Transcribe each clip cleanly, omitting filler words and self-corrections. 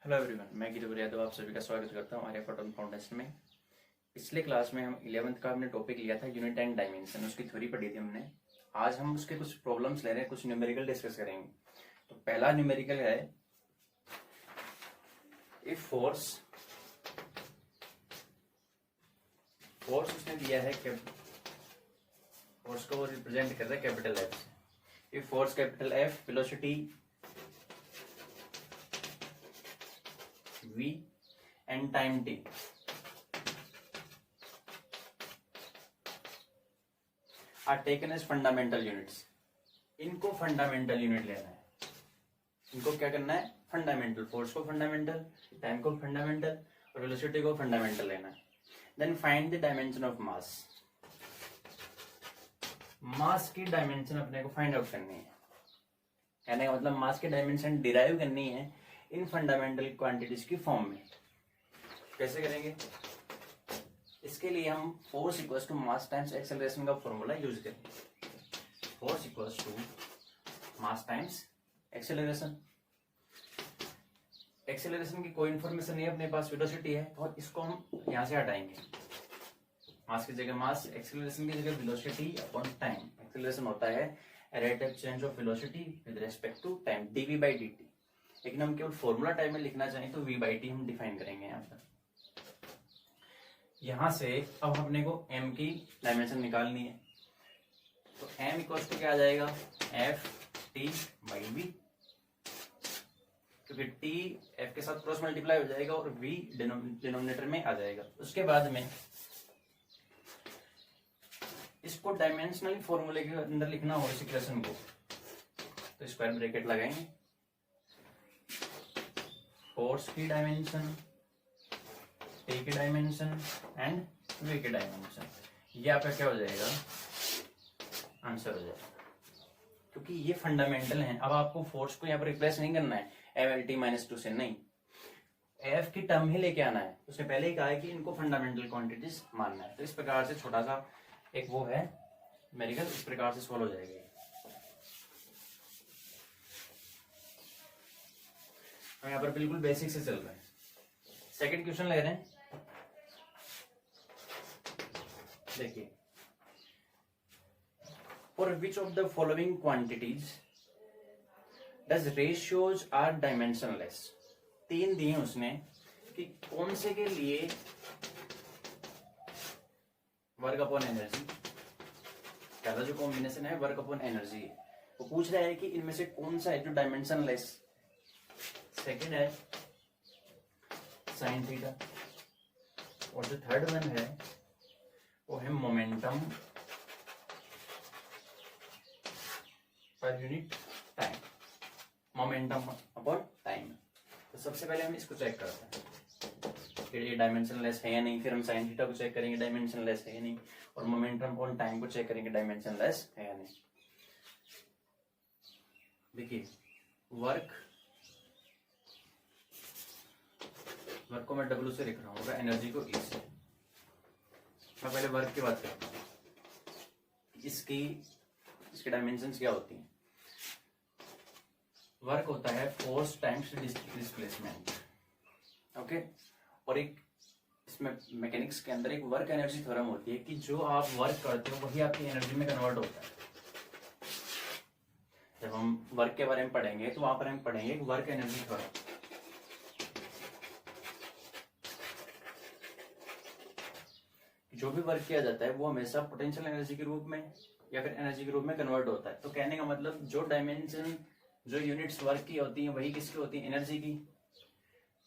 Hello everyone, मैं गिरिवर यादव आप सभी का स्वागत करता हूँ आर्या फोटोन फाउंडेशन में। पिछले क्लास में हम 11th का हमने टॉपिक लिया था यूनिट एंड डायमेंशन, उसकी थ्योरी पढ़ी थी हमने। आज हम उसके कुछ प्रॉब्लम्स ले रहे हैं, कुछ न्यूमेरिकल डिस्कस करेंगे। तो पहला न्यूमेरिकल है, इफ फोर्स उसने दिया है फोर्स को वो रिप्रेजेंट कर रहा है कैपिटल एफ से। If force capital F, velocity v and time t are taken as fundamental units। इनको फंडामेंटल यूनिट लेना है। इनको क्या करना है? फंडामेंटल। फोर्स को फंडामेंटल, टाइम को फंडामेंटल और वेलोसिटी को फंडामेंटल लेना है। Then find the dimension of mass. Mass की डायमेंशन अपने को फाइंड आउट करनी है। कहने का मतलब मास की डायमेंशन डिराइव करनी है इन फंडामेंटल क्वांटिटीज की फॉर्म में। कैसे करेंगे? इसके लिए हम force equals to mass times acceleration का फॉर्मूला यूज करेंगे। Force equals to mass times acceleration. Acceleration की कोई इंफॉर्मेशन नहीं है अपने पास, वेलोसिटी है, और इसको हम यहां से हटाएंगे। मास की जगह मास, एक्सेलरेशन की जगह वेलोसिटी अपॉन टाइम। एक्सेलरेशन होता है rate of change of velocity with respect to time, dv by dt। लेकिन हम केवल फॉर्मूला टाइम में लिखना चाहें तो v by t हम डिफाइन करेंगे यहाँ पर। यहां से अब अपने को m की डायमेंशन निकालनी है। तो m इक्वल्स टू क्या आ जाएगा? f t by v, क्योंकि t f के साथ क्रॉस मल्टीप्लाई हो जाएगा और v डिनोमिनेटर में आ जाएगा। उसके बाद में इसको डायमेंशनल फॉर्मूले के अंदर लिखना हो इस इक्वेशन को, तो स्क्वायर ब्रैकेट लगाएंगे। फोर्स की डायमेंशन, टी की डायमेंशन एंड वी की डायमेंशन, ये आपका क्या हो जाएगा? आंसर हो जाएगा। क्योंकि ये फंडामेंटल है। अब आपको फोर्स को यहाँ पर रिप्लेस नहीं करना है FLT-2 से, नहीं, एफ की टर्म ही लेके आना है। उसने पहले ही कहा है कि इनको फंडामेंटल क्वांटिटीज मानना है। तो इस प्रकार से छोटा सा एक वो है न्यूमेरिकल, इस प्रकार से सॉल्व हो जाएगा। हम यहाँ पर बिल्कुल बेसिक से चल रहे हैं। सेकंड क्वेश्चन ले रहे हैं, देखिए, for which of the following quantities does ratios are dimensionless. 3 दिए उसने कि कौन से के लिए वर्क अपॉन एनर्जी, पहला जो कॉम्बिनेशन है वर्क अपॉन एनर्जी है, वो पूछ रहा है कि इनमें से कौन सा है जो डायमेंशनलेस। सेकेंड है साइन थीटा, और जो थर्ड वन है वो है मोमेंटम पर unit time, momentum upon time. तो सबसे पहले हम इसको चेक करते हैं कि ये डायमेंशनलेस है या नहीं। फिर हम साइन थीटा को चेक करेंगे, डायमेंशनलेस है या नहीं, और मोमेंटम अपॉन टाइम को चेक करेंगे, डायमेंशनलेस है या नहीं। देखिए, वर्क को मैं W से लिख रहा हूँ, एनर्जी को E से। मैं पहले वर्क की बात करता हूँ। इसकी डायमेंशंस क्या होती हैं? वर्क होता है फोर्स टाइम्स डिस्प्लेसमेंट, ओके। और एक इसमें मैकेनिक्स के अंदर एक वर्क एनर्जी थ्योरम होती है कि जो आप वर्क करते हो वही आपकी एनर्जी में कन्वर्ट होता है। जब हम वर्क के बारे में पढ़ेंगे तो वहां पर हम पढ़ेंगे वर्क एनर्जी थ्योरम। जो भी वर्क किया जाता है वो हमेशा पोटेंशियल एनर्जी के रूप में या फिर एनर्जी के रूप में कन्वर्ट होता है। तो कहने का मतलब जो डायमेंशन, जो यूनिट्स वर्क की होती हैं वही किसकी होती है? एनर्जी की।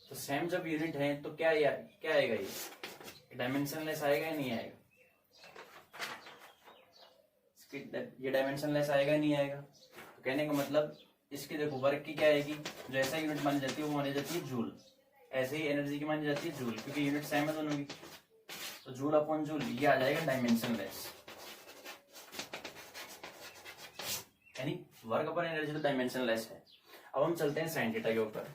तो सेम जब यूनिट है तो क्या आएगा? ये डायमेंशनलेस आएगा या नहीं आएगा? ये डायमेंशनलेस आएगा या नहीं आएगा? तो कहने का मतलब इसकी देखो वर्क की क्या आएगी? जो ऐसा यूनिट मानी जाती है वो मानी जाती है जूल। ऐसे ही एनर्जी की मानी जाती है जूल, क्योंकि यूनिट सेम है दोनों की। तो जूल अपॉन जूल ये आ जाएगा डायमेंशनलेस, यानी वर्क अपॉन एनर्जी तो डायमेंशनलेस है। अब हम चलते हैं साइन थीटा के ऊपर।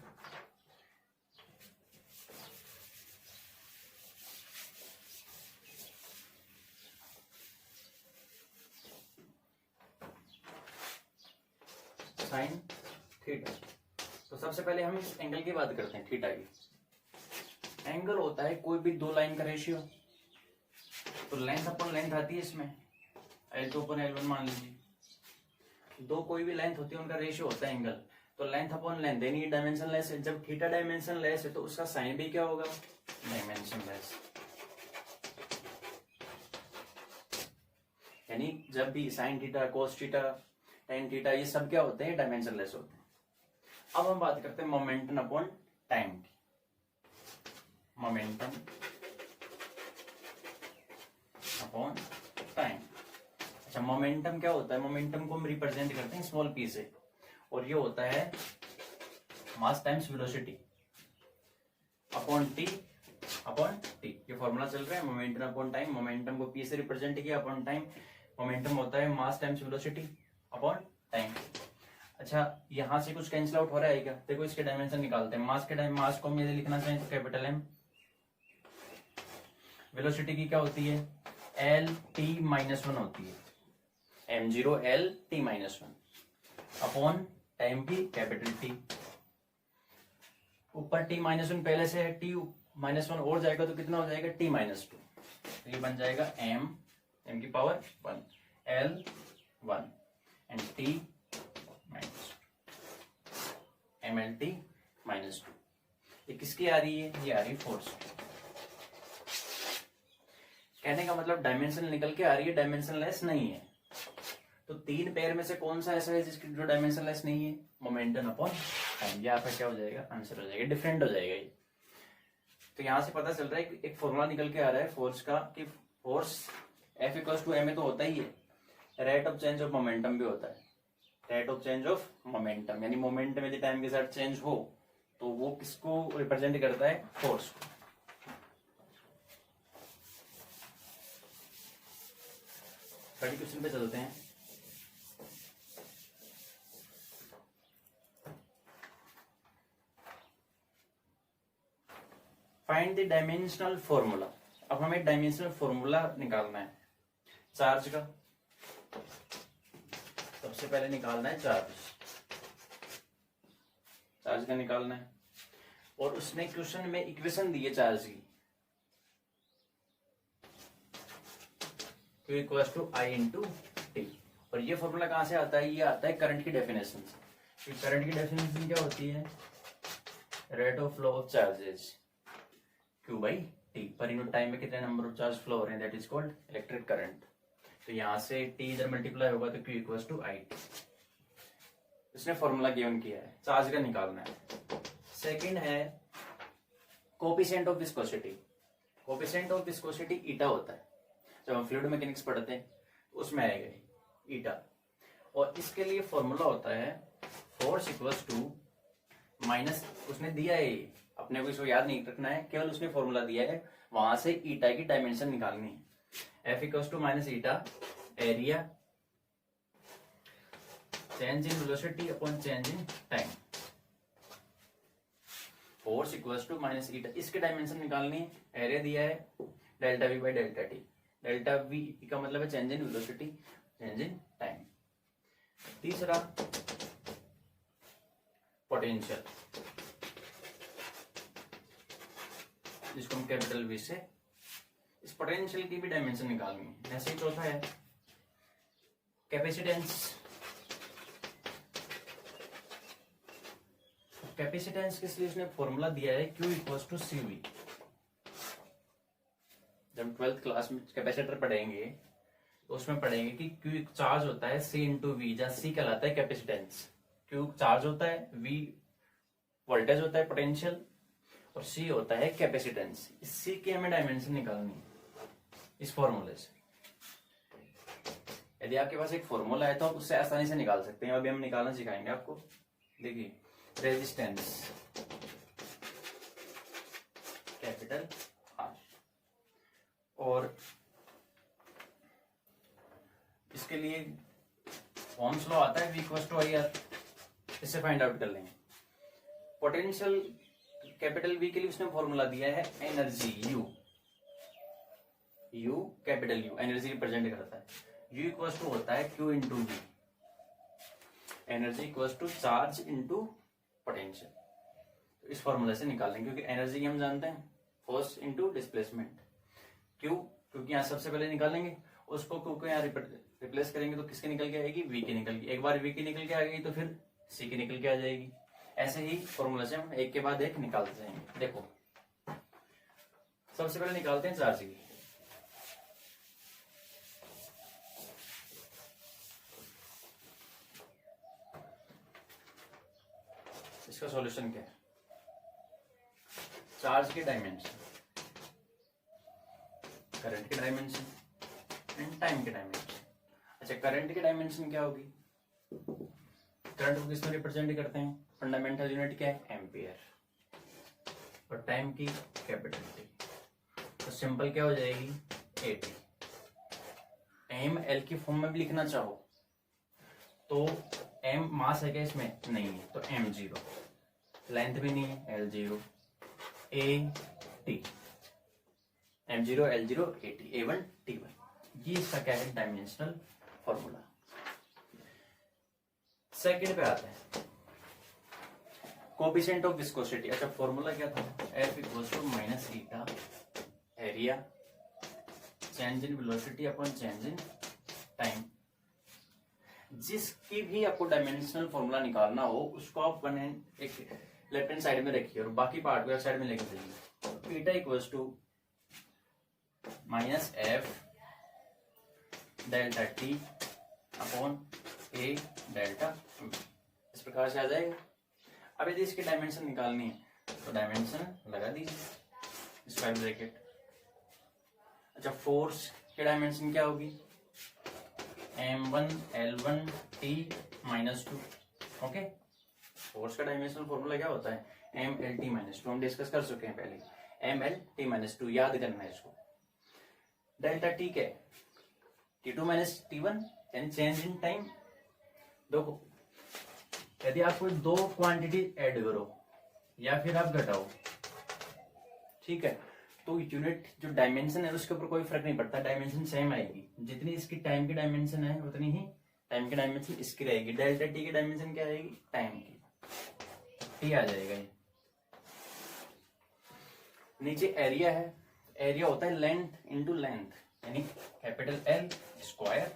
साइन थीटा तो सबसे पहले हम इस एंगल की बात करते हैं, थीटा की। एंगल होता है कोई भी दो लाइन का रेशियो, तो लेंथ अपॉन लेंथ आती है इसमें, L2 अपॉन L1 मान लीजिए। दो कोई भी लेंथ होती है उनका रेशियो होता है एंगल, तो लेंथ अपॉन लेंथ, यानी डायमेंशन लेस है। जब थीटा डायमेंशन लेस है तो उसका साइन भी क्या होगा, डायमेंशन लेस। यानी जब भी sine theta, cos theta, tan theta, ये सब क्या होते हैं, डायमेंशन लेस होते हैं। अब हम बात करते हैं मोमेंटम अपॉन टाइम की। Momentum upon time. अच्छा, मोमेंटम क्या होता है, मोमेंटम को हम रिप्रेजेंट करते हैं स्मॉल पी से, और ये होता है मास times velocity upon T upon T. ये फॉर्मूला चल रहा है मोमेंटम अपॉन टाइम। मोमेंटम को पी से रिप्रेजेंट किया अपॉन टाइम। मोमेंटम होता है मास टाइम्स वेलोसिटी अपॉन टाइम। अच्छा, यहां से कुछ कैंसिल आउट हो रहा है क्या, देखो इसके डायमेंशन निकालते हैं। मास के टाइम, मास को हम यदि लिखना चाहें तो कैपिटल एम। वेलोसिटी की क्या होती है, एल टी माइनस वन होती है, m0 l t minus one upon time की कैपिटल टी। ऊपर t माइनस वन पहले से है, t माइनस वन और जाएगा तो कितना हो जाएगा, t माइनस टू। तो ये बन जाएगा m की power one, l one and t minus mlt minus two. ये किसकी आ रही है, ये आ रही है फोर्स। कहने का मतलब डायमेंशन निकल के आ रही है, डायमेंशन लेस नहीं है। तो तीन पेयर में से कौन सा ऐसा है जिसकी जो डायमेंशन लेस नहीं है, मोमेंटम अपॉन टाइम। ये आपका क्या हो जाएगा, आंसर हो जाएगा, डिफरेंट हो जाएगा ये। तो यहां से पता चल रहा है कि एक फॉर्मूला निकल के आ रहा है फोर्स का, कि force F equals to m तो होता ही है, rate of change of momentum भी होता है। Rate of change of momentum, यानी मोमेंटम यदि टाइम के साथ चेंज हो तो वो किसको रिप्रेजेंट करता है, फोर्स को। थर्ड क्वेश्चन पे चलते हैं। Find the dimensional formula. अब हमें डायमेंशनल फॉर्मूला निकालना है चार्ज का। सबसे पहले निकालना है चार्ज का निकालना है, और उसने क्वेश्चन में इक्वेशन दी है चार्ज की, Q equals to I into T. और ये फॉर्मूला कहां से आता है, ये आता है करंट की डेफिनेशन से। करंट की डेफिनेशन क्या होती है, rate of flow of charges Q by T. Per unit time में कितने नंबर ऑफ चार्ज फ्लो हो रहे हैं, that is called electric current. तो यहां से T इधर मल्टीप्लाई होगा तो Q equals to I T. इसने फॉर्मूला गिवन किया है, चार्ज का निकालना है। सेकंड है coefficient of viscosity. Coefficient of viscosity eta होता है, जब हम फ्लूइड मैकेनिक्स पढ़ते हैं उसमें आएगा ईटा। और इसके लिए फॉर्मूला होता है फोर्स इक्वल्स टू माइनस, उसने दिया है, अपने को इसको याद नहीं रखना है, केवल उसने फॉर्मूला दिया है, वहां से ईटा की डायमेंशन निकालनी है। F equals to minus eta area change in velocity upon change in time. Force equals to minus eta, इसके डायमेंशन निकालनी है। एरिया दिया है delta V by delta T. Delta V का मतलब है change in velocity, change in time. तीसरा potential, जिसको हम कैपिटल वी से, इस पोटेंशियल की भी डायमेंशन निकालनी है। ऐसे ही चौथा है कैपेसिटेंस। कैपेसिटेंस के लिए उसने फॉर्मूला दिया है Q equals to C V. जब 12th क्लास में कैपेसिटर पढ़ेंगे तो उसमें पढ़ेंगे कि Q चार्ज होता है C इंटू वी, जहां C कहलाता है कैपेसिटेंस, Q चार्ज होता है, V वोल्टेज होता है पोटेंशियल, और C होता है कैपेसिटेंस। इस C की हमें डायमेंशन निकालनी है इस फॉर्मूले से। यदि आपके पास एक फॉर्मूला है तो आप उससे आसानी से निकाल सकते हैं। अभी हम निकालना सिखाएंगे आपको। देखिए, रेजिस्टेंस कैपिटल R, और इसके लिए ओम्स लॉ आता है, V इक्वल्स टू IR, इससे फाइंड आउट कर लेंगे। पोटेंशियल कैपिटल V के लिए उसने फॉर्मूला दिया है energy U capital U, energy represent करता है। U इक्वल्स टू होता है Q into V, energy equals to charge into potential. तो इस फॉर्मूला से निकालेंगे, क्योंकि एनर्जी की हम जानते हैं फोर्स इनटू डिस्प्लेसमेंट। क्यों? क्योंकि यहाँ सबसे पहले निकालेंगे उसको, क्योंकि यहाँ रिप्लेस करेंगे तो किसके निकल के आएगी, वी की निकल के। एक बार वी की निकल के आ गई तो फिर सी की निकल के आ जाएगी। ऐसे ही फॉर्मूला से हम एक के बाद एक निकालते जाएंगे। देखो सबसे पहले निकालते हैं चार्ज की। इसका सॉल्यूशन क्या है? चार्ज के डायमेंशन, करंट के डायमेंशन एंड टाइम के डायमेंशन। अच्छा, करंट के डायमेंशन क्या होगी? करंट को किसमें रिप्रेजेंट करते हैं? फंडामेंटल यूनिट क्या है? एम्पियर। और टाइम की कैपिटल टी। तो सिंपल क्या हो जाएगी? एटी। एम एल की फॉर्म में भी लिखना चाहो तो एम मास है क्या इसमें? नहीं है, तो एम जीरो। लेंथ भी नहीं है, L zero. A T, M zero L zero A T, A one T one. ये इसका क्या है? Dimensional formula. सेकंड पे आते हैं, कोएफिशिएंट ऑफ विस्कोसिटी। अच्छा, फॉर्मूला क्या था? F equals to minus eta area change in velocity upon change in time. जिसकी भी आपको डायमेंशनल फॉर्मूला निकालना हो उसको आप वन हैंड एक लेफ्ट हैंड साइड में रखिए और बाकी पार्ट को साइड में लेके चलिए। Eta equals to minus F delta T upon A delta, इस प्रकार से आ जाएगा। अब यदि इसकी डायमेंशन निकालनी है तो डायमेंशन लगा दीजिए स्क्वायर ब्रैकेट। अच्छा, फोर्स की डायमेंशन क्या होगी? m1 l1 t minus two. Okay, force का डायमेंशनल फॉर्मूला क्या होता है? m l t minus two. हम डिस्कस कर चुके हैं पहले। m l t minus two याद करना है इसको। डेल्टा टी क्या है? t2 माइनस t1 यानी चेंज इन टाइम। देखो, यदि आप कोई दो क्वांटिटी ऐड करो या फिर आप घटाओ, ठीक है, तो यूनिट जो डायमेंशन है उसके ऊपर कोई फर्क नहीं पड़ता, डायमेंशन सेम आएगी। जितनी इसकी टाइम की डायमेंशन है उतनी ही टाइम की डायमेंशन इसकी रहेगी। डेल्टा टी की डायमेंशन क्या रहेगी? टाइम की, टी आ जाएगा ये। नीचे एरिया है, एरिया होता है लेंथ इनटू लेंथ, यानी कैपिटल एल स्क्वायर,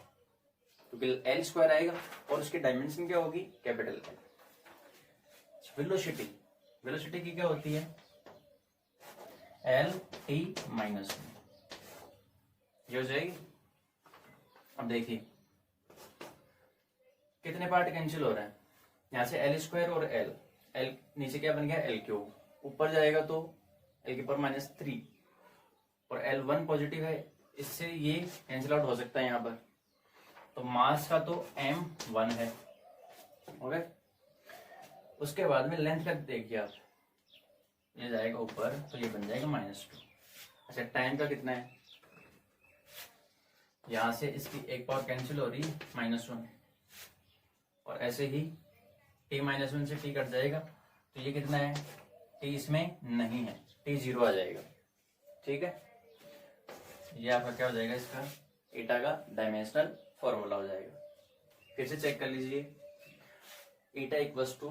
क्योंकि एल स्क्वायर आएगा और उसकी डायमेंशन क्या होगी? Capital L. वेलोसिटी, वेलोसिटी की क्या होती है? एल टी माइनस वन, ये हो जाएगी। अब देखिए कितने पार्ट कैंसिल हो रहे हैं। यहां से एल स्क्वायर और एल, एल नीचे क्या बन गया? L cube. ऊपर जाएगा तो एल के पावर माइनस थ्री, और एल वन पॉजिटिव है, इससे ये कैंसिल आउट हो सकता है यहाँ पर। तो मास का तो एम वन है। ओके, उसके बाद में लेंथ का देखिए आप, ये जाएगा ऊपर तो ये बन जाएगा माइनस टू। अच्छा, टाइम का कितना है? यहां से इसकी एक पावर कैंसिल हो रही है माइनस वन, और ऐसे ही टी माइनस वन से टी कट जाएगा तो ये कितना है? टी इसमें नहीं है, टी जीरो आ जाएगा। ठीक है, ये आपका क्या हो जाएगा? इसका ईटा का डायमेंशनल फॉर्मूला हो जाएगा। फिर से चेक कर लीजिए। ईटा इक्वल्स टू,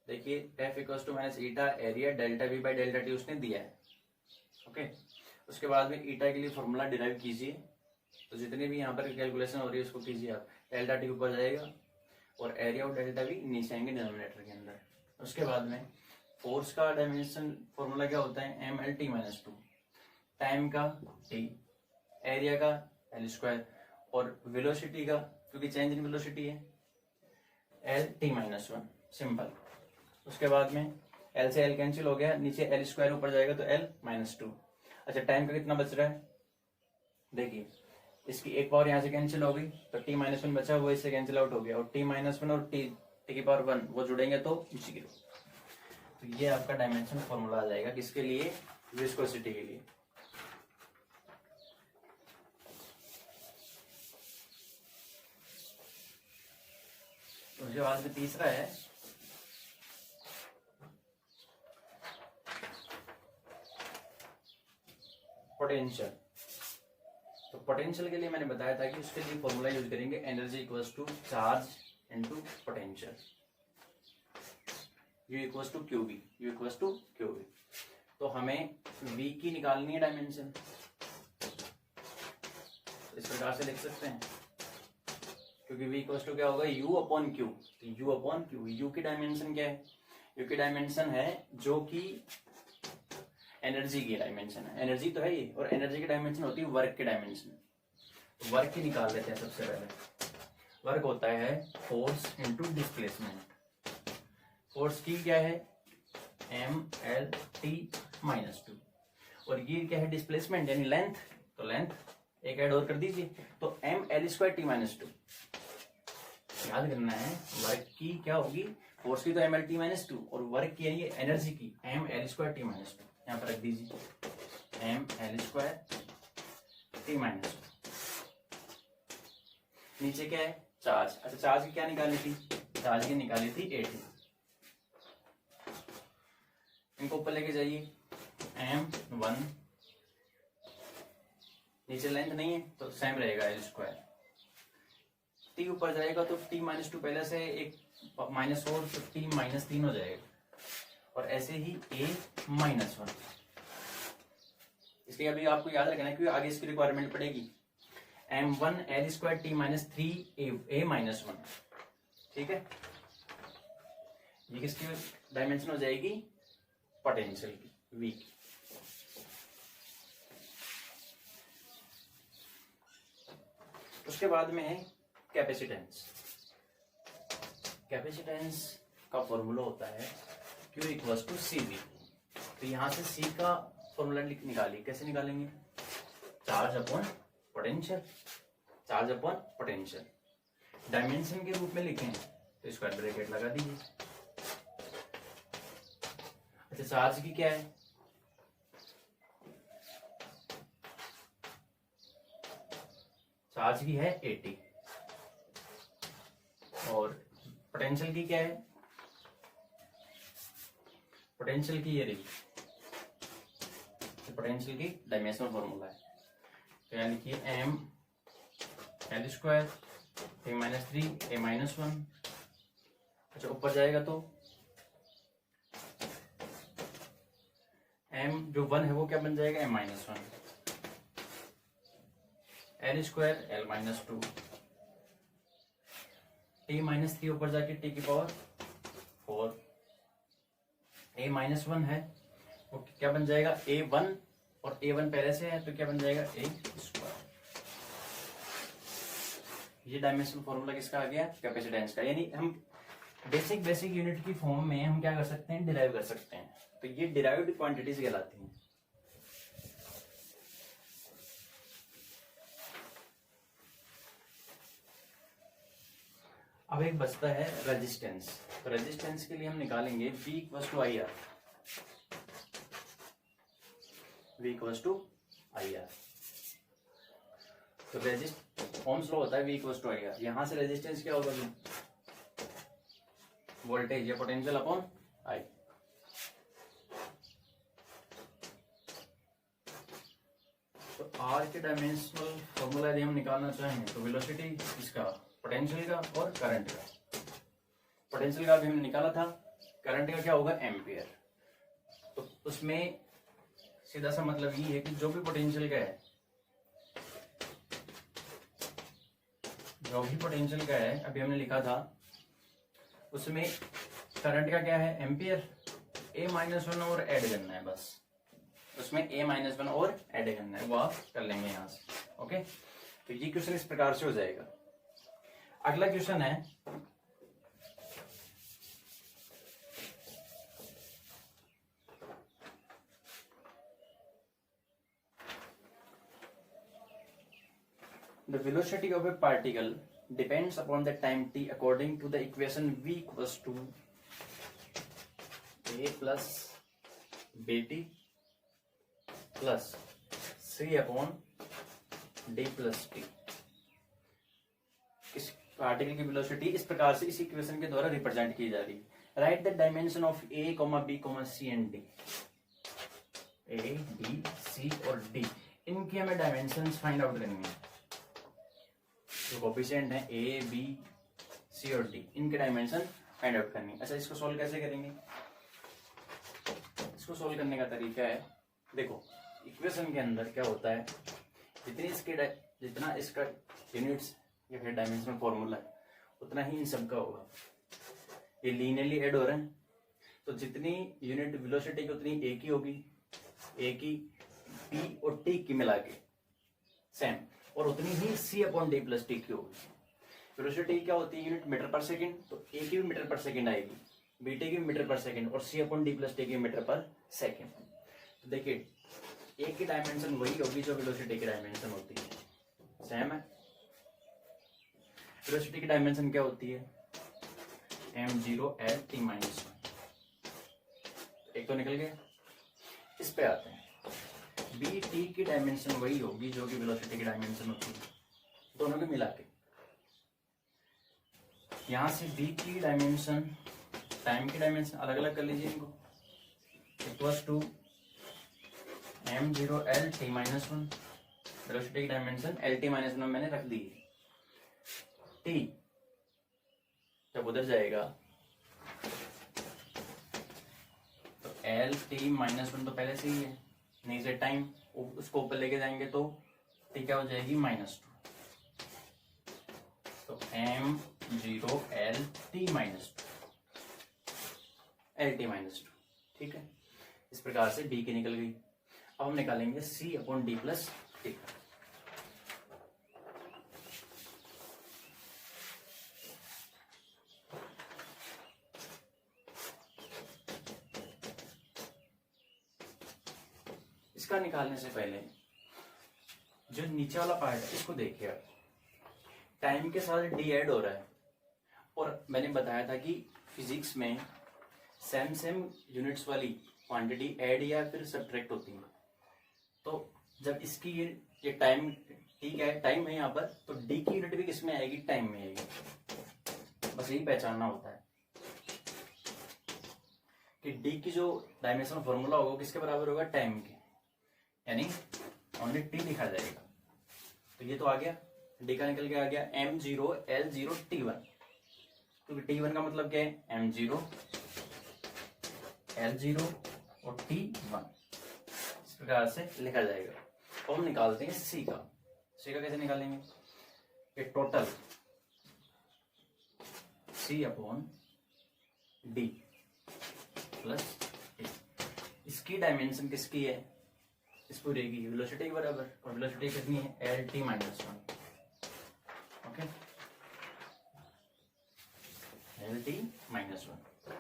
देखिए F equals to minus eta area delta V by delta T उसने दिया है। ओके, उसके बाद में ईटा के लिए फॉर्मूला डिराइव कीजिए। तो जितने भी यहाँ पर कैलकुलेशन हो रही है उसको कीजिए आप। डेल्टा टी ऊपर जाएगा और एरिया और डेल्टा वी नीचे आएंगे डिनोमिनेटर के अंदर। उसके बाद में फोर्स का डायमेंशन फॉर्मूला क्या होता है? M L T minus two, time का टी, एरिया का एल स्क्वायर, और वेलोसिटी का, क्योंकि चेंज इन वेलोसिटी है, L T minus one. Simple. उसके बाद में एल से एल कैंसिल हो गया, नीचे एल स्क्वायर ऊपर जाएगा तो एल माइनस टू। अच्छा, टाइम का कितना बच रहा है? देखिए, इसकी एक पावर यहाँ से कैंसिल हो गई तो टी माइनस वन बचा, वो इससे कैंसिल आउट हो गया, और टी माइनस वन और टी की पावर वन वो जुड़ेंगे तो जीरो। तो ये आपका डायमेंशन फॉर्मूला आ जाएगा किसके लिए? विस्कोसिटी के लिए। उसके बाद में तीसरा है पोटेंशियल। तो पोटेंशियल के लिए मैंने बताया था कि उसके लिए फॉर्मूला यूज करेंगे energy equals to charge into potential. u equals to Q B, u equals to Q B. तो हमें v की निकालनी है डायमेंशन, इस प्रकार से लिख सकते हैं, क्योंकि v इक्वल्स टू क्या होगा, u अपॉन क्यू। तो u अपॉन क्यू, u की डायमेंशन क्या है, u की डायमेंशन है जो कि एनर्जी की डायमेंशन है, एनर्जी तो है ये, और एनर्जी की डायमेंशन होती है वर्क की डायमेंशन। तो वर्क की निकाल लेते हैं सबसे पहले। वर्क होता है फोर्स इनटू डिस्प्लेसमेंट। फोर्स की क्या है, mlt माइनस 2, और ये क्या है, डिस्प्लेसमेंट यानी लेंथ। तो लेंथ एक ऐड और कर दीजिए, तो ml² t माइनस 2। याद करना है वर्क की क्या होगी, फोर्स की तो mlt माइनस 2, और वर्क की यानी एनर्जी की ml² t माइनस 2। यहाँ पर रख दीजिए ml² t माइनस 2। नीचे क्या है, चार्ज। अच्छा, चार्ज की क्या निकाली थी, चार्ज की निकाली थी 80। इनको ऊपर लेके जाइए, m1, नीचे लेंथ नहीं है तो सेम रहेगा l²। t ऊपर जाएगा तो t माइनस 2 पहले से एक माइनस और, तो t माइनस 3 हो जाएगा, और ऐसे ही a माइनस 1। इसलिए अभी आपको याद रखना है क्योंकि आगे इसकी रिक्वायरमेंट पड़ेगी। m1 l² t minus 3 a minus 1, ठीक है। ये किसकी डायमेंशन हो जाएगी, पोटेंशियल की, v की। उसके बाद में है कैपेसिटेंस। कैपेसिटेंस का फॉर्मूला होता है Q इक्वल्स टू CV। तो यहां से C का फॉर्मूला निकालिए, कैसे निकालेंगे, charge upon potential, charge upon potential. Dimension के रूप में लिखें तो स्क्वायर ब्रैकेट लगा दीजिए। अच्छा, चार्ज की क्या है, चार्ज की है 80, और पोटेंशियल की क्या है, पोटेंशियल की ये रही, तो पोटेंशियल की डायमेंशनल फॉर्मूला है। तो यहाँ लिखिए m l² a minus 3 a minus 1। अच्छा, ऊपर जाएगा तो m जो 1 है वो क्या बन जाएगा, m minus 1, l² l minus 2, t minus 3 ऊपर जाके t की पावर 4, a माइनस 1 है वो क्या बन जाएगा, a1, और a1 पहले से है तो क्या बन जाएगा, a²। ये डायमेंशनल फॉर्मूला किसका आ गया, कैपेसिटेंस का। यानी हम बेसिक यूनिट की फॉर्म में हम क्या कर सकते हैं, डिराइव कर सकते हैं। तो ये डिराइव्ड क्वांटिटीज कहलाती हैं। अब एक बचता है रेजिस्टेंस। तो रेजिस्टेंस के लिए हम निकालेंगे V equals to IR, V equals to IR। तो ओम्स लॉ होता है V इक्वल्स टू IR। यहां से रेजिस्टेंस क्या होगा, वोल्टेज या पोटेंशियल अपॉन I। तो R के डायमेंशनल फॉर्मूला यदि हम निकालना चाहें तो वेलोसिटी इसका, पोटेंशियल का और करंट का। पोटेंशियल का भी हमने निकाला था, करंट का क्या होगा, एम्पियर। तो उसमें सीधा सा मतलब ये है कि जो भी पोटेंशियल का है, जो भी पोटेंशियल का है अभी हमने लिखा था, उसमें करंट का क्या है, एम्पियर। a माइनस 1 और ऐड करना है बस, उसमें a माइनस 1 और ऐड करना है, वो आप कर लेंगे यहां से। ओके, तो ये क्वेश्चन इस प्रकार से हो जाएगा। अगला क्वेश्चन है the velocity of a particle depends upon the time t according to the equation v equals to a plus bt plus c upon d plus t। इस पार्टिकल की वेलोसिटी इस प्रकार से इस इक्वेशन के द्वारा रिप्रेजेंट की जा रही है। Right the dimension of a, b, c and d। a, b, c और d, इनकी हमें डायमेंशंस फाइंड आउट करनी है। जो कोफिशिएंट है a, b, c और d, इनके डायमेंशन फाइंड आउट करनी है। अच्छा, इसको सॉल्व कैसे करेंगे? इसको सॉल्व करने का तरीका है, देखो इक्वेशन के अंदर क्या होता है, जितना इसका यूनिट्स या फिर डायमेंशनल फॉर्मूला है उतना ही इन सब का होगा। ये लीनियरली ऐड हो रहे हैं, तो जितनी यूनिट वेलोसिटी की उतनी ए की होगी, ए की पी और टी की मिला के सेम, और उतनी ही सी अपॉन डी प्लस टी की होगी। वेलोसिटी क्या होती है? यूनिट मीटर पर सेकंड, तो ए की भी मीटर पर सेकंड आएगी, बीटी की भी मीटर पर सेकंड, और सी अपॉन डी प्लस टी की मीटर पर सेकंड। तो देखिए ए की डायमेंशन वही होगी जो वेलोसिटी की डायमेंशन होती है, सेम है। वेलोसिटी की डायमेंशन क्या होती है? m0 l t माइनस 1, एक तो निकल गया। इस पे आते हैं, बी टी की डायमेंशन वही होगी जो कि वेलोसिटी की डायमेंशन होती है, दोनों के मिला के। यहां से बी की डायमेंशन, टाइम की डायमेंशन अलग अलग कर लीजिए इनको, equals to m0 l t minus 1, velocity की डायमेंशन l t माइनस 1 मैंने रख दी है। t जब उधर जाएगा तो एल टी माइनस 1 तो पहले से ही है, नहीं से टाइम, उसको ऊपर लेके जाएंगे तो टी क्या हो जाएगी? -2। तो m0 l t minus 2, l t minus 2, ठीक है। इस प्रकार से b की निकल गई। अब हम निकालेंगे c upon D plus T. इसका निकालने से पहले जो नीचे वाला पार्ट है इसको देखिए, टाइम के साथ डी ऐड हो रहा है, और मैंने बताया था कि फिजिक्स में सेम यूनिट्स वाली क्वांटिटी ऐड या फिर सब्ट्रैक्ट होती है। तो जब इसकी ये टाइम, ठीक है टाइम है यहाँ पर, तो डी की यूनिट भी किस में आएगी? टाइम में आएगी। बस यही पहचानना होता है कि डी की जो डायमेंशनल फॉर्मूला होगा किसके बराबर होगा? टाइम के, यानी ओनली टी लिखा जाएगा। तो ये तो आ गया, डी का निकल के आ गया m0 l0 t1, क्योंकि t1 का मतलब क्या है? m0 l0 और t1, इस प्रकार से लिखा जाएगा। तो हम निकालते हैं c का। c का कैसे निकालेंगे? ये total c upon D plus T, इसकी डायमेंशन किसकी है? इस पूरे की वेलोसिटी के बराबर, और वेलोसिटी कितनी है? L T minus 1, okay, L T minus 1।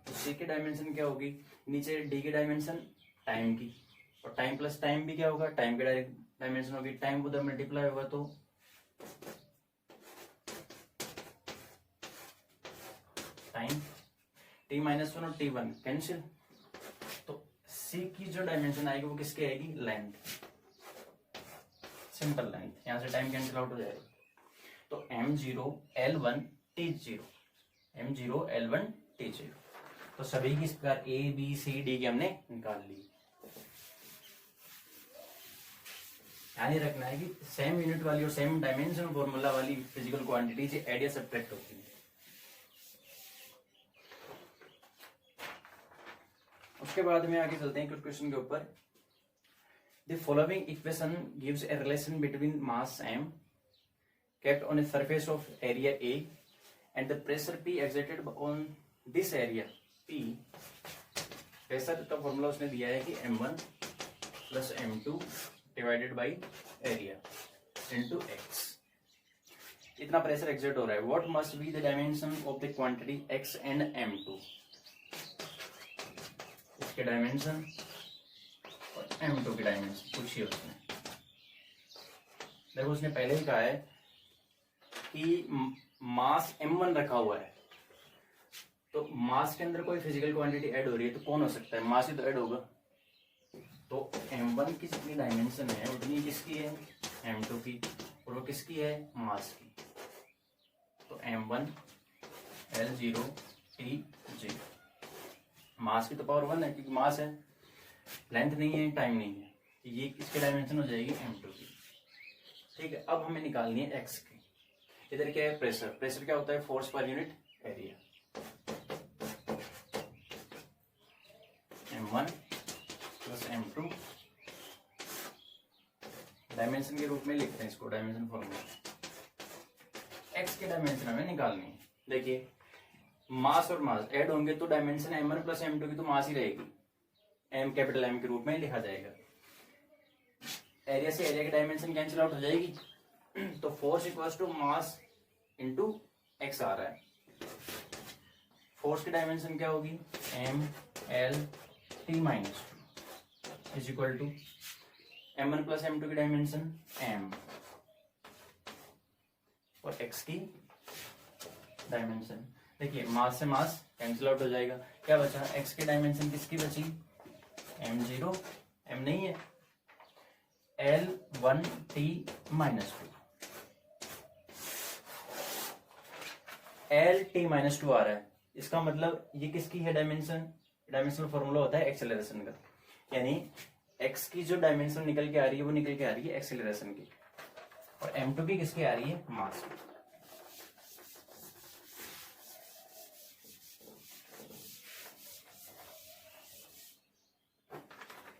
तो सी की डायमेंशन क्या होगी? नीचे डी की डायमेंशन टाइम की, और टाइम प्लस टाइम भी क्या होगा? टाइम की डायमेंशन होगी, टाइम उधर मल्टीप्लाई होगा तो टाइम, टी माइनस 1 और t1 कैंसिल, तो सी की जो डायमेंशन आएगी वो किसकी आएगी? लेंथ, सिंपल लेंथ, यहां से टाइम कैंसिल आउट हो जाएगा। तो m0 l1 t0, m0 l1 t0। तो सभी की इस प्रकार ए बी सी डी की हमने निकाल ली। ध्यान ही रखना है कि सेम यूनिट वाली और सेम डायमेंशन फॉर्मूला वाली फिजिकल क्वांटिटी से एड या सब्ट्रैक्ट होती है। उसके बाद में आगे चलते हैं कुछ क्वेश्चन के ऊपर। The following equation gives a relation between mass m kept on a surface of area A and the pressure P exerted on this area P। Pressure का फॉर्मूला उसने दिया है कि m1 plus m2 divided by area into x। इतना pressure exert हो रहा है। What must be the dimension of the quantity x and m2, इसके डायमेंशन और m2 की डायमेंशन पूछिए उसने। देखो उसने पहले ही कहा है कि मास m1 रखा हुआ है, तो मास के अंदर कोई फिजिकल क्वांटिटी ऐड हो रही है तो कौन हो सकता है? मास ही तो ऐड होगा। तो m1 की जितनी डायमेंशन है उतनी किसकी है? m2 की, और वो किसकी है? मास की। तो m1 l0 t0, मास की तो पावर 1 है क्योंकि मास है, लेंथ नहीं है, टाइम नहीं है, ये इसकी डायमेंशन हो जाएगी m2 की। ठीक है, अब हमें निकालनी है x की। इधर क्या है, प्रेशर। प्रेशर क्या होता है, force per unit area. M1 plus M2, dimension के रूप में लिखते हैं इसको, डायमेंशन फॉर्मूला। एक्स के डायमेंशन हमें निकालनी है। देखिए मास और मास ऐड होंगे तो डायमेंशन M1 प्लस M2 की तो मास ही रहेगी, M कैपिटल M के रूप में लिखा जाएगा। एरिया से एरिया की डायमेंशन कैंसिल आउट हो जाएगी तो force equals to mass into X आ रहा है। फोर्स की डायमेंशन क्या होगी, ML T minus is equal to M1 plus M2 की डायमेंशन M और x की डायमेंशन। देखिए मास से मास कैंसिल आउट हो जाएगा, क्या बचा, x की डायमेंशन किसकी बची, M0, M नहीं है, L1T माइनस 2, LT माइनस 2 आ रहा है। इसका मतलब ये किसकी है डायमेंशन, डायमेंशनल फॉर्मूला होता है एक्सेलरेशन का, यानी x की जो डायमेंशन निकल के आ रही है वो निकल के आ रही है एक्सेलरेशन की, और M2 की किसकी आ रही है, मास।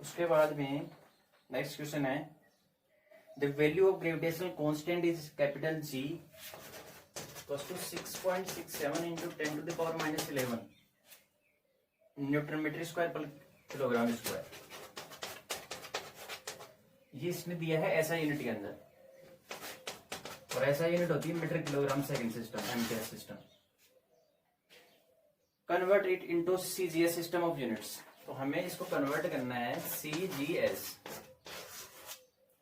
उसके बाद में नेक्स्ट क्वेश्चन है, the value of gravitational constant is capital G equals to 6.67 into 10 to the power minus 11 newton metre square per kilogram square. ये इसने दिया है ऐसा यूनिट के अंदर, और ऐसा यूनिट होती है metre kilogram second system, MKS system. Convert it into CGS system of units, तो हमें इसको कन्वर्ट करना है CGS,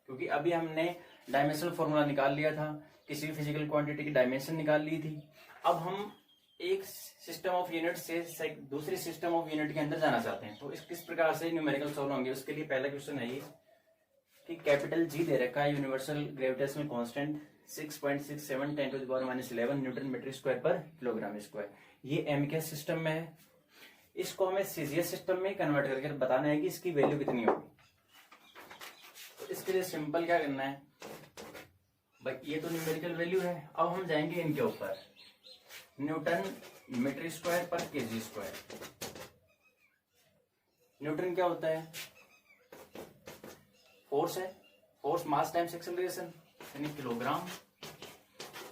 क्योंकि अभी हमने डायमेंशनल फॉर्मूला निकाल लिया था, किसी भी फिजिकल क्वांटिटी की डायमेंशन निकाल ली थी। अब हम एक सिस्टम ऑफ यूनिट से दूसरे सिस्टम ऑफ यूनिट के अंदर जाना चाहते हैं, तो इस किस प्रकार से न्यूमेरिकल सॉल्व होंगे। उसके लिए पहला क्वेश्चन है ये कि कैपिटल G दे रखा है, universal gravitational constant 6.67 10 to the power minus 11 newton metre square per kilogram square. ये MKS सिस्टम में है, इसको हमें CGS सिस्टम में कन्वर्ट करके बताना है कि इसकी वैल्यू कितनी होगी। तो इसके लिए सिंपल क्या करना है भाई, ये तो न्यूमेरिकल वैल्यू है, अब हम जाएंगे इनके ऊपर, newton metre square per KG square. Newton क्या होता है, फोर्स है, फोर्स मास टाइम्स एक्सेलरेशन, यानी kilogram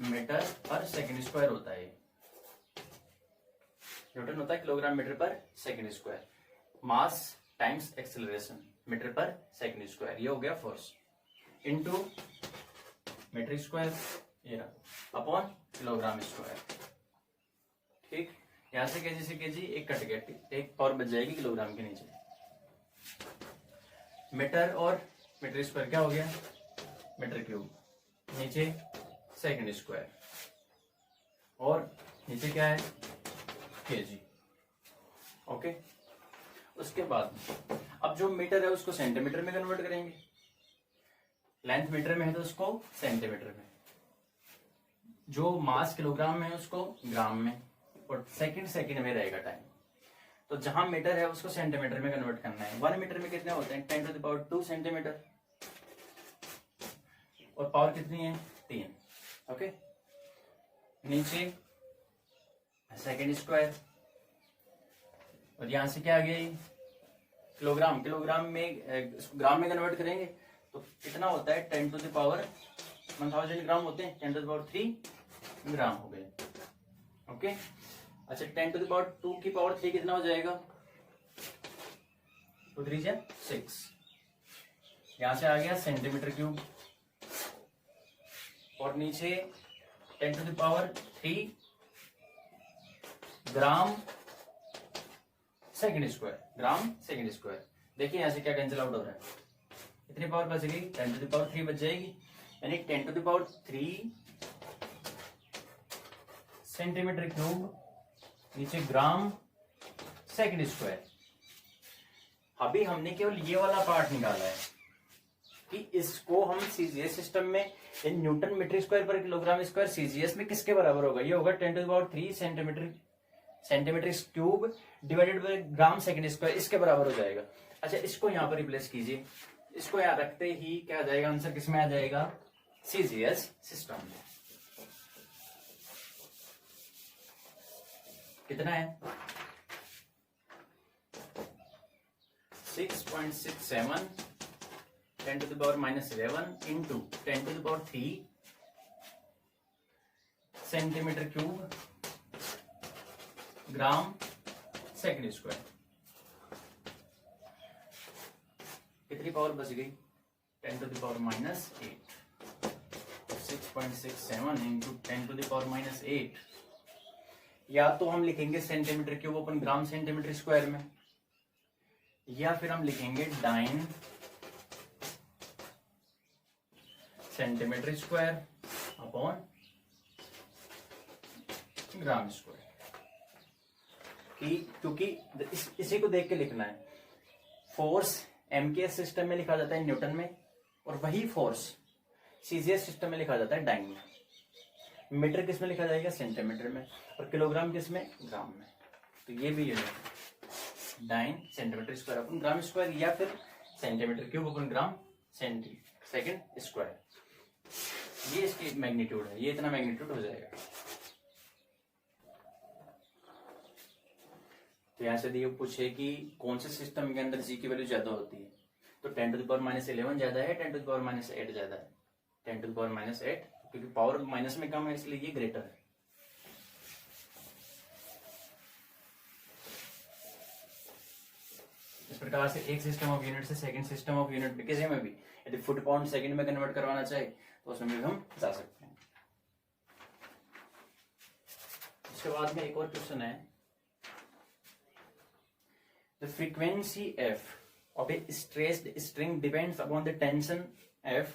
metre per second square होता है। न्यूटन होता है kilogram metre per second square, mass times acceleration metre per second square, ये हो गया फोर्स, इनटू मीटर स्क्वायर ये रहा अपॉन किलोग्राम स्क्वायर। ठीक, यहां से केजी एक कट गया, एक पावर बच जाएगी किलोग्राम के नीचे। मीटर और मीटर स्क्वायर क्या हो गया, मीटर क्यूब, नीचे सेकंड स्क्वायर, और नीचे क्या है, केजी। ओके, उसके बाद अब जो मीटर है उसको सेंटीमीटर में कन्वर्ट करेंगे, लेंथ मीटर में है तो उसको सेंटीमीटर में, जो मास किलोग्राम में है उसको ग्राम में, और सेकंड में रहेगा टाइम। तो जहां मीटर है उसको सेंटीमीटर में कन्वर्ट करना है। 1 मीटर में कितने होते हैं, 10 टू द पावर 2 सेंटीमीटर, और पावर कितनी है, 3। ओके, नीचे सेकंड स्क्वायर, और यहां से क्या आ गया, किलोग्राम, किलोग्राम में ग्राम में कन्वर्ट करेंगे तो कितना होता है, 10 टू द पावर 1000 ग्राम होते हैं, 10 टू द पावर 3 ग्राम हो गए। ओके, अच्छा 10 टू द पावर 2 की पावर 3 कितना हो जाएगा, 2 3 जा 6, यहां से आ गया सेंटीमीटर क्यूब, और नीचे 10 to the power 3 gram second square, gram second square. देखिए यहां से क्या कैंसिल आउट हो रहा है, कितनी पावर बच गई, 10 टू द पावर 3 बच जाएगी, यानी 10 to the power 3 centimetre cube, नीचे ग्राम सेकंड स्क्वायर। अभी हमने केवल ये वाला पार्ट निकाला है कि इसको हम CGS सिस्टम में newton metre square per kilogram square CGS में किसके बराबर होगा, ये होगा 10 to the power 3 centimetre cube divided by gram second square, इसके बराबर हो जाएगा। अच्छा, इसको यहाँ पर रिप्लेस कीजिए, इसको यहाँ रखते ही क्या आ जाएगा, आंसर किसमें आ जाएगा, CGS सिस्टम में। कितना है 6.67 10⁻11 इंटू 10⁻3 सेंटीमीटर क्यूब ग्राम सेकंड स्क्वायर। कितनी पावर बच गई 10⁻⁸ 6.67 इंटू 10⁻⁸। या तो हम लिखेंगे centimetre cube upon gram centimetre square में, या फिर हम लिखेंगे dine centimetre square upon gram square. क्योंकि इसी को देख के लिखना है। फोर्स एमकेएस सिस्टम में लिखा जाता है न्यूटन में, और वही फोर्स सीजीएस सिस्टम में लिखा जाता है डाइन में। मीटर किस में लिखा जाएगा सेंटीमीटर में, और किलोग्राम किस में ग्राम में। तो ये भी unit dyne centimetre square upon gram square, या फिर centimetre cube upon gram second square. ये इसकी मैग्नीट्यूड है, ये इतना मैग्नीट्यूड हो जाएगा। तो यहां से दिए पूछे कि कौन से सिस्टम के अंदर जी की वैल्यू ज्यादा होती है, तो 10⁻11 ज्यादा है, 10⁻8 ज्यादा है। 10⁻8 क्योंकि पावर माइनस में कम है इसलिए ये ग्रेटर है। इस प्रकार से एक सिस्टम ऑफ यूनिट से सेकंड सिस्टम ऑफ यूनिट में किसी में भी यदि फुट पाउंड सेकंड में कन्वर्ट करवाना चाहे तो उसमें भी हम जा सकते हैं। उसके बाद में एक और क्वेश्चन है, the frequency F of a stressed string depends upon the tension F,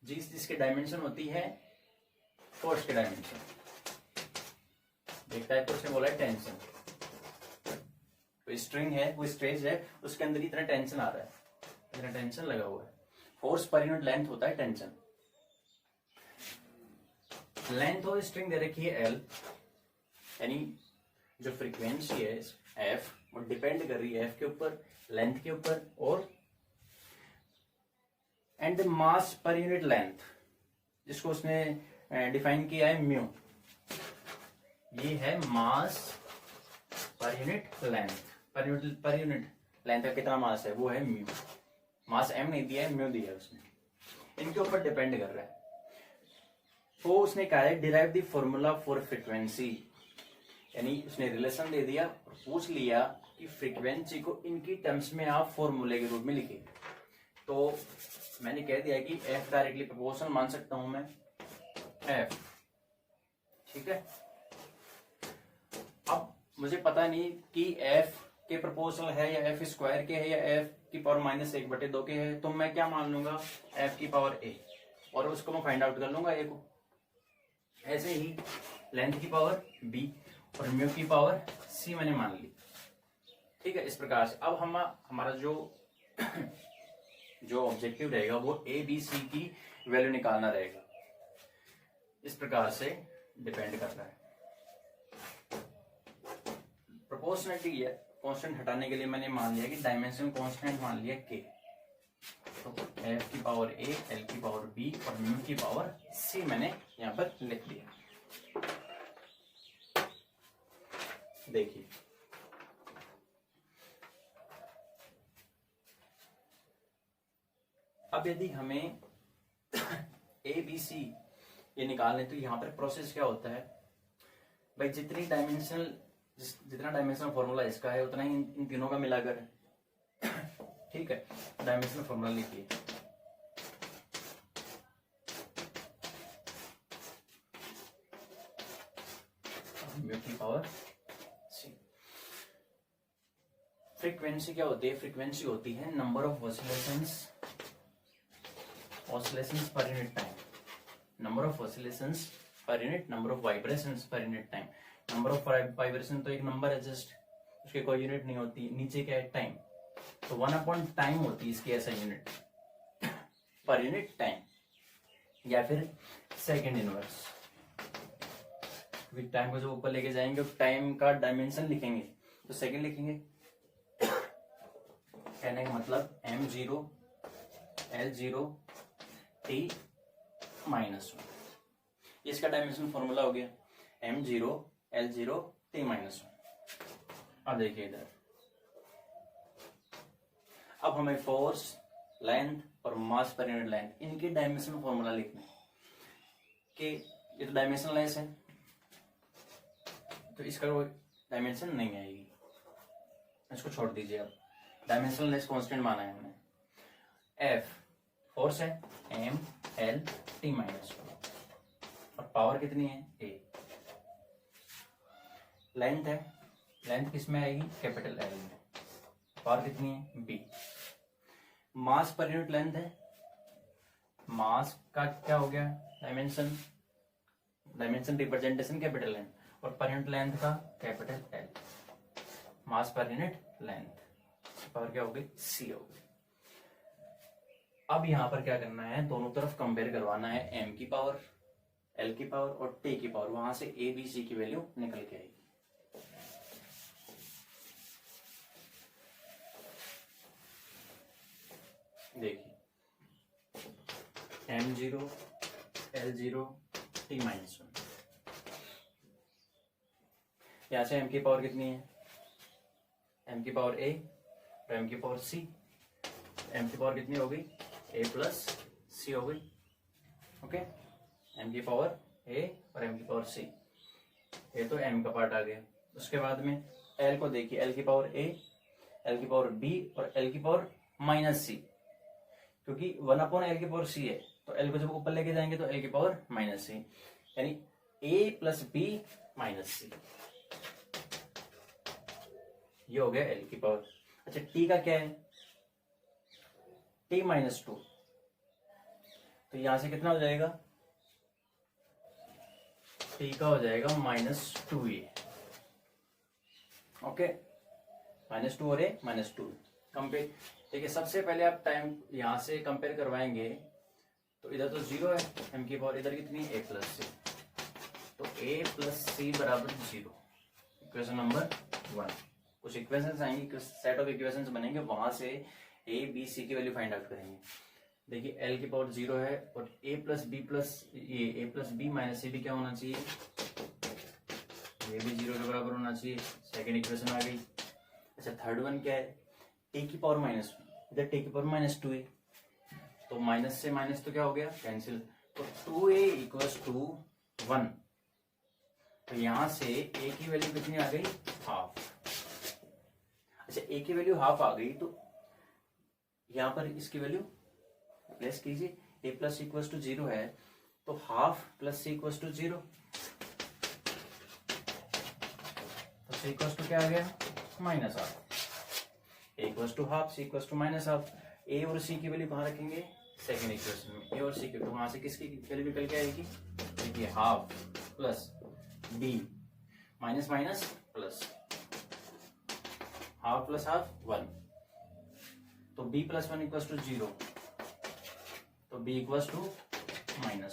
जिसकी डायमेंशन होती है फोर्स की डायमेंशन। एक टाइप से बोला है टेंशन, तो स्ट्रिंग है वो स्ट्रेच है, उसके अंदर इतना टेंशन आ रहा है, इतना टेंशन लगा हुआ है। फोर्स पर यूनिट लेंथ होता है टेंशन। लेंथ ऑफ स्ट्रिंग दे रखी है L, यानी जो फ्रीक्वेंसी है F वो डिपेंड कर रही है F के ऊपर, लेंथ के ऊपर, और and the mass per unit length, जिसको उसने डिफाइन किया है म्यू। ये है mass per unit length, per unit length का कितना मास है वो है म्यू। मास m नहीं दिया है, म्यू दिया है उसने, इनके ऊपर डिपेंड कर रहा है। तो उसने कहा है derive the formula for frequency, यानी उसने रिलेशन दे दिया और पूछ लिया कि फ्रीक्वेंसी को इनकी टर्म्स में आप फॉर्मूले के रूप में लिखिए। तो मैंने कह दिया कि f डायरेक्टली प्रोपोर्शनल मान सकता हूं मैं f, ठीक है। अब मुझे पता नहीं कि f के प्रोपोर्शनल है या f स्क्वायर के है या f की पावर -1/2 के है, तो मैं क्या मान लूंगा f की पावर a, और उसको मैं फाइंड आउट कर लूंगा a को। ऐसे ही लेंथ की पावर b और म्यू की पावर c मैंने मान ली, ठीक है। इस प्रकार से अब हमारा जो ऑब्जेक्टिव रहेगा वो a b c की वैल्यू निकालना रहेगा। इस प्रकार से डिपेंड कर रहा है। प्रोपोर्शनलिटी है, कांस्टेंट हटाने के लिए मैंने मान लिया कि डायमेंशन कांस्टेंट मान लिया k, तो f की पावर a, l की पावर b और म्यू की पावर c मैंने यहाँ पर लिख दिया। देखिए अब यदि हमें ए बी सी ये निकालने, तो यहाँ पर प्रोसेस क्या होता है भाई, जितना डायमेंशनल फॉर्मूला इसका है उतना ही इन तीनों का मिलाकर है, ठीक है। डायमेंशनल फॉर्मूला लिखिए, म्यू की पावर सी। फ्रीक्वेंसी क्या होती है, फ्रीक्वेंसी होती है नंबर ऑफ ऑसिलेशंस पर unit time, number of oscillations per unit, number of vibrations पर unit time. Number of vibration तो एक नंबर है जस्ट, उसके कोई यूनिट नहीं होती। नीचे क्या है टाइम, तो 1/टाइम होती है इसकी ऐसा यूनिट, पर यूनिट टाइम, या फिर सेकेंड इनवर्स। टाइम को जो ऊपर लेके जाएंगे टाइम का डायमेंशन लिखेंगे तो सेकेंड लिखेंगे। कहने का मतलब m0 l0 t -1, इसका डायमेंशन फॉर्मूला हो गया। m0 l0 t-1। अब देखिए इधर, अब हमें फोर्स, लेंथ और मास पर यूनिट लेंथ इनके डायमेंशन फॉर्मूला लिखना है कि ये तो डायमेंशनलेस है तो इसका कोई डायमेंशन नहीं आएगी, इसको छोड़ दीजिए। अब डायमेंशनलेस कांस्टेंट माना है हमने। एफ फोर्स है, एम एल t-1 और पावर कितनी है ए। लेंथ है, लेंथ किसमें आएगी कैपिटल एल में, पावर कितनी है बी। मास पर यूनिट लेंथ है, मास का क्या हो गया dimension, dimension representation capital N और पर यूनिट लेंथ का capital L. Mass per unit length power क्या हो गई सी हो गई। अब यहां पर क्या करना है, दोनों तरफ कंपेयर करवाना है, एम की पावर, एल की पावर और टी की पावर, वहां से ए बी सी की वैल्यू निकल के आएगी। देखिए m0 l0 t-1, यहां से m की पावर कितनी है, m की पावर a और m की पावर c, m की पावर कितनी हो गई a प्लस c हो गई। ओके, m की पावर a और m की पावर c, ये तो m का पार्ट आ गया। उसके बाद में l को देखिए, l की पावर a, l की पावर b और l की पावर माइनस c, क्योंकि 1/l की पावर c है तो l को जब ऊपर लेके जाएंगे तो l की पावर माइनस c, यानी a plus b minus c, ये हो गया l की पावर। अच्छा t का क्या है, t-2, तो यहां से कितना हो जाएगा, t का हो जाएगा -2a। ओके, -2 और a -2 कंपेयर। देखिए सबसे पहले आप टाइम यहां से कंपेयर करवाएंगे तो इधर तो 0 है, m की पावर इधर कितनी a प्लस c, तो a प्लस c बराबर 0, इक्वेशन नंबर 1। कुछ इक्वेशंस आएंगे, कुछ सेट ऑफ इक्वेशंस बनेंगे, वहां से a b c की वैल्यू फाइंड आउट करेंगे। देखिए l की पावर 0 है और a plus b minus c भी क्या होना चाहिए, ये भी 0 के बराबर होना चाहिए। सेकेंड इक्वेशन आ गई। अच्छा थर्ड वन क्या है, t की पावर -1, इधर t की पावर -2 है तो माइनस से माइनस तो क्या हो गया कैंसिल, तो 2a = 1, तो यहां से a की वैल्यू कितनी आ गई हाफ। अच्छा a की वैल्यू हाफ आ गई तो यहां पर इसकी वैल्यू प्लेस कीजिए, a प्लस = 0 है तो हाफ प्लस c = 0, तो c = क्या आ गया -half, a = half, c = -half. a और c की वैल्यू कहाँ रखेंगे सेकेंड इक्वेशन में, a और c की, तो वहां से किसकी वैल्यू निकल के आएगी, देखिए half plus b minus minus plus, half plus half 1, तो b + 1 = 0, तो b = -1।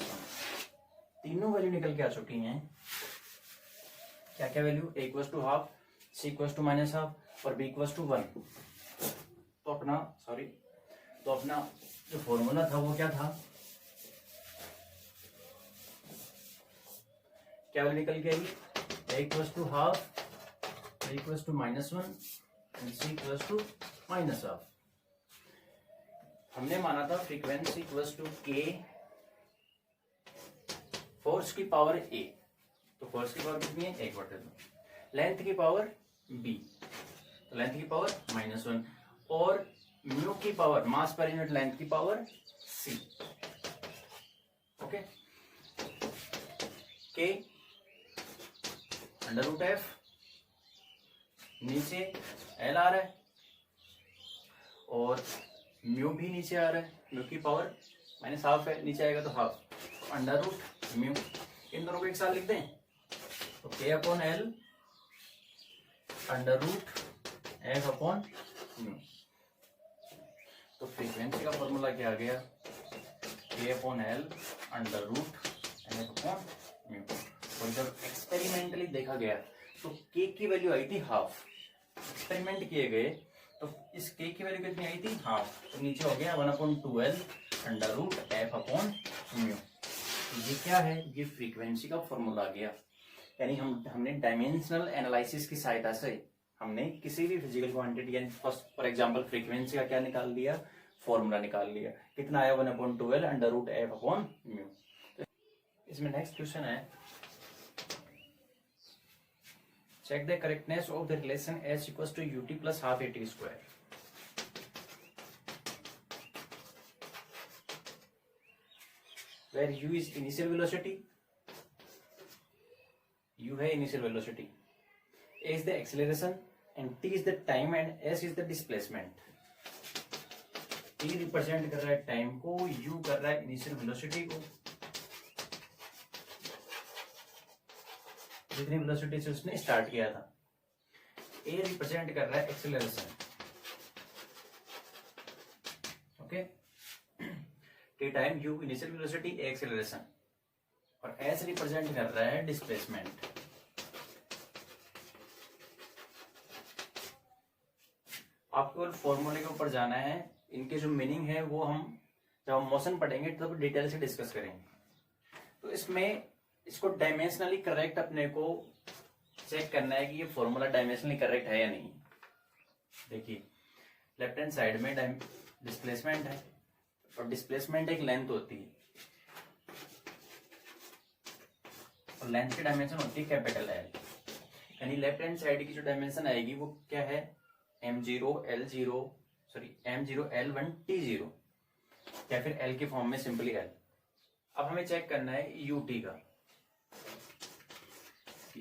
तीनों वैल्यू निकल के आ चुकी हैं। क्या क्या value, a = half, c = -half और b = 1। तो अपना जो फॉर्मूला था वो क्या था, क्या वैल्यू निकल के आई, a = हाफ, b = -1 और c = -हाफ। हमने माना था फ्रीक्वेंसी = k फोर्स की पावर a, तो फोर्स की पावर कितनी है 1/2, लेंथ की पावर b, तो लेंथ की पावर -1 और म्यू की power mass per unit length की power c। Okay, k √f, नीचे l आ रहा है और म्यू भी नीचे आ रहा है, म्यू की पावर -हाफ है, नीचे आएगा तो हाफ, √μ, इन दोनों को एक साथ लिख दें तो k/l √f/μ। तो फ्रीक्वेंसी का फॉर्मूला क्या आ गया, k/l √f/μ। और जब एक्सपेरिमेंटली देखा गया तो k की वैल्यू आई थी हाफ, एक्सपेरिमेंट किए गए तो इस k की वैल्यू कितनी आई थी हाफ, तो नीचे हो गया 1/2l √f/μ। ये क्या है, ये फ्रीक्वेंसी का फॉर्मूला आ गया, यानी हमने डायमेंशनल एनालिसिस की सहायता से हमने किसी भी फिजिकल क्वांटिटी यानी फॉर एग्जांपल फ्रीक्वेंसी का क्या निकाल लिया, फॉर्मूला निकाल लिया। कितना आया 1/12 √f/μ। इसमें नेक्स्ट क्वेश्चन है, check the correctness of the relation s equals to ut plus half at square। where u is initial velocity, u है initial velocity, a is the acceleration and t is the time and s is the displacement। t represent कर रहा है time को, u कर रहा है initial velocity को, जितनी वेलोसिटी से उसने स्टार्ट किया था। ए रिप्रेजेंट कर रहा है acceleration, okay, T time you initial velocity, A acceleration, और एस रिप्रेजेंट कर रहा है डिस्प्लेसमेंट। आपको केवल फॉर्मूले के ऊपर जाना है, इनके जो मीनिंग है वो हम जब हम मोशन पढ़ेंगे तब डिटेल से डिस्कस करेंगे। तो इसमें इसको डायमेंशनली करेक्ट अपने को चेक करना है कि ये फॉर्मूला डायमेंशनली करेक्ट है या नहीं। देखिए लेफ्ट हैंड साइड में डिस्प्लेसमेंट है, और डिस्प्लेसमेंट एक लेंथ होती है, और लेंथ की डायमेंशन होती है कैपिटल एल। यानी लेफ्ट हैंड साइड की जो डायमेंशन आएगी वो क्या है, m0 L1 T0, या फिर L के फॉर्म में सिंपली L। अब हमें चेक करना है यूटी का,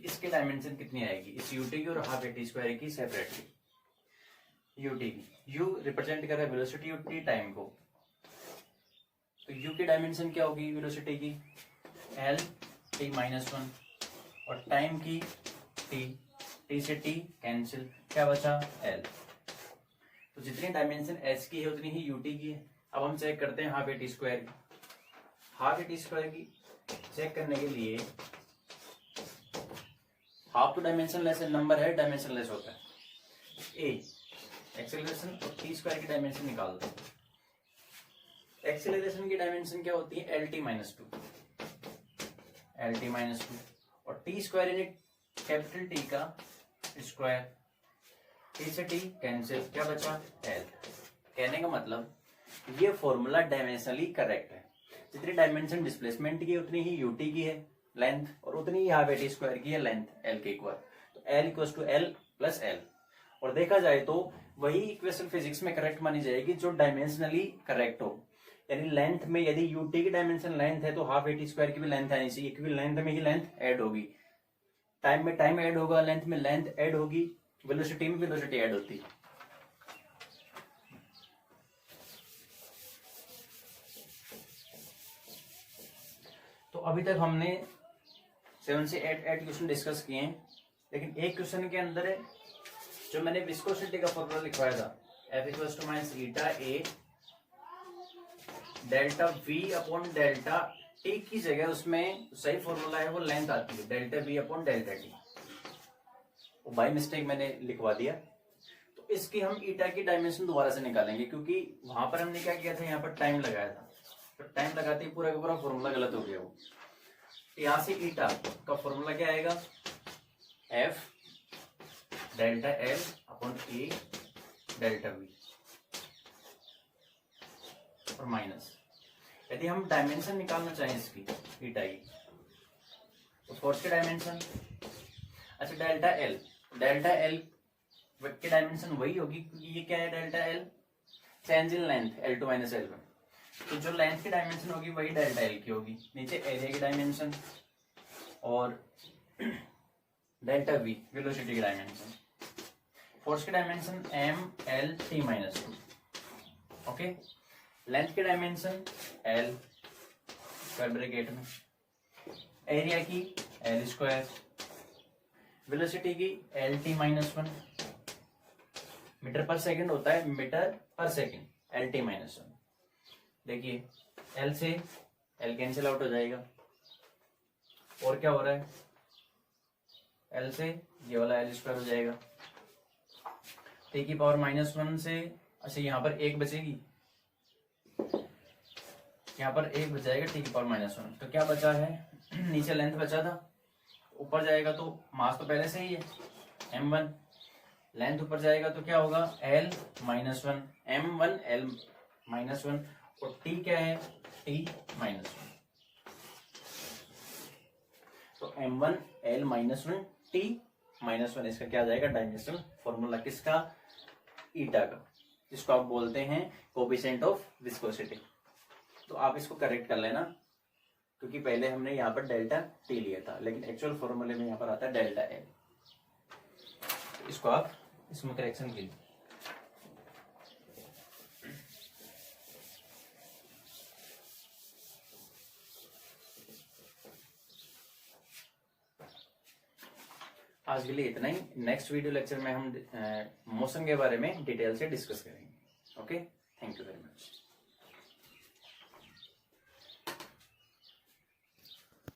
इसके डायमेंशन कितनी आएगी, इस यूटी की और हाफ एटी स्क्वायर की सेपरेटली। यूटी की यू रिप्रेजेंट कर रहा है वेलोसिटी और टी टाइम को, तो यू की डायमेंशन क्या होगी वेलोसिटी की, एल टी -1, और टाइम की टी, टी से टी कैंसिल, क्या बचा एल। तो जितनी डायमेंशन एच की है उतनी ही यूटी की है। अब हम चेक करते हैं हाफ एटी स्क्वायर की। हाफ एटी स्क्वायर की चेक करने के लिए हाफ तो डायमेंशन लेस नंबर है, डायमेंशन लेस होता है। ए एक्सेलरेशन और टी स्क्वायर की डायमेंशन निकाल दो। एक्सेलरेशन की डायमेंशन क्या होती है, एल टी -2, और टी स्क्वायर यानी कैपिटल टी का स्क्वायर, टी से टी कैंसिल, क्या बचा एल। कहने का मतलब ये फॉर्मूला डायमेंशनली करेक्ट है। जितनी डायमेंशन डिस्प्लेसमेंट की उतनी ही यूटी की है लेंथ, और उतनी ही हाफ एटी स्क्वायर की है लेंथ एल के इक्वल। तो L equal to L plus L. और देखा जाए तो वही इक्वेशन फिजिक्स में करेक्ट मानी जाएगी जो डायमेंशनली करेक्ट हो। यानी लेंथ में यदि यूटी की डायमेंशन लेंथ है तो हाफ एटी स्क्वायर की भी लेंथ आनी चाहिए, क्योंकि लेंथ में ही लेंथ ऐड होगी, टाइम में टाइम ऐड होगा, लेंथ में लेंथ ऐड होगी, वेलोसिटी में वेलोसिटी ऐड होती है। तो अभी तक हमने 7 से 8 क्वेश्चन डिस्कस किए हैं, लेकिन एक क्वेश्चन के अंदर है जो मैंने विस्कोसिटी का फॉर्मूला लिखवाया था, F = eta A delta V upon delta T की जगह उसमें सही फॉर्मूला है वो लेंथ आती है delta V upon delta T, वो बाय मिस्टेक मैंने लिखवा दिया। तो इसकी हम ईटा की डायमेंशन दोबारा से निकालेंगे, क्योंकि वहां पर हमने क्या किया था, यहाँ पर टाइम लगाया था, तो टाइम लगाते ही पूरा का पूरा फॉर्मूला गलत हो गया वो। यहां से ईटा का फॉर्मूला क्या आएगा, F delta L upon A delta V, और माइनस। यदि हम डायमेंशन निकालना चाहें इसकी ईटा की, तो फोर्स की डायमेंशन, अच्छा डेल्टा एल की डायमेंशन वही होगी, क्योंकि ये क्या है delta L, change in length L2 - L1, तो जो लेंथ की डायमेंशन होगी वही डेल्टा एल की होगी। नीचे एरिया की डायमेंशन और डेल्टा V वेलोसिटी की डायमेंशन, फोर्स की डायमेंशन M/L/T-2, ओके, लेंथ की डायमेंशन L स्क्वायर ब्रैकेट में, एरिया की L स्क्वायर, वेलोसिटी की LT-1, मीटर पर सेकंड होता है, मीटर पर सेकंड LT-1। देखिए L से L कैंसिल आउट हो जाएगा, और क्या हो रहा है, L से ये वाला L स्क्वायर हो जाएगा, T की पावर -1 से, अच्छा यहाँ पर एक बचेगी, यहाँ पर एक बचाएगा T की पावर -1, तो क्या बचा है, नीचे लेंथ बचा था, ऊपर जाएगा तो मास तो पहले से ही है m1, लेंथ ऊपर जाएगा तो क्या होगा l minus one, m1 l minus one, और t क्या है t माइनस वन। तो m1 l minus one t minus one, इसका क्या आ जाएगा डायमेंशनल फॉर्मूला किसका, ईटा का, जिसको आप बोलते हैं कोएफिशिएंट ऑफ विस्कोसिटी। तो आप इसको करेक्ट कर लेना, क्योंकि पहले हमने यहाँ पर डेल्टा टी लिया था, लेकिन एक्चुअल फॉर्मूले में यहाँ पर आता है डेल्टा एल। तो इसको आप इसमें करेक्शन कीजिए। आज के लिए इतना ही। नेक्स्ट वीडियो लेक्चर में हम मोशन के बारे में डिटेल से डिस्कस करेंगे। ओके।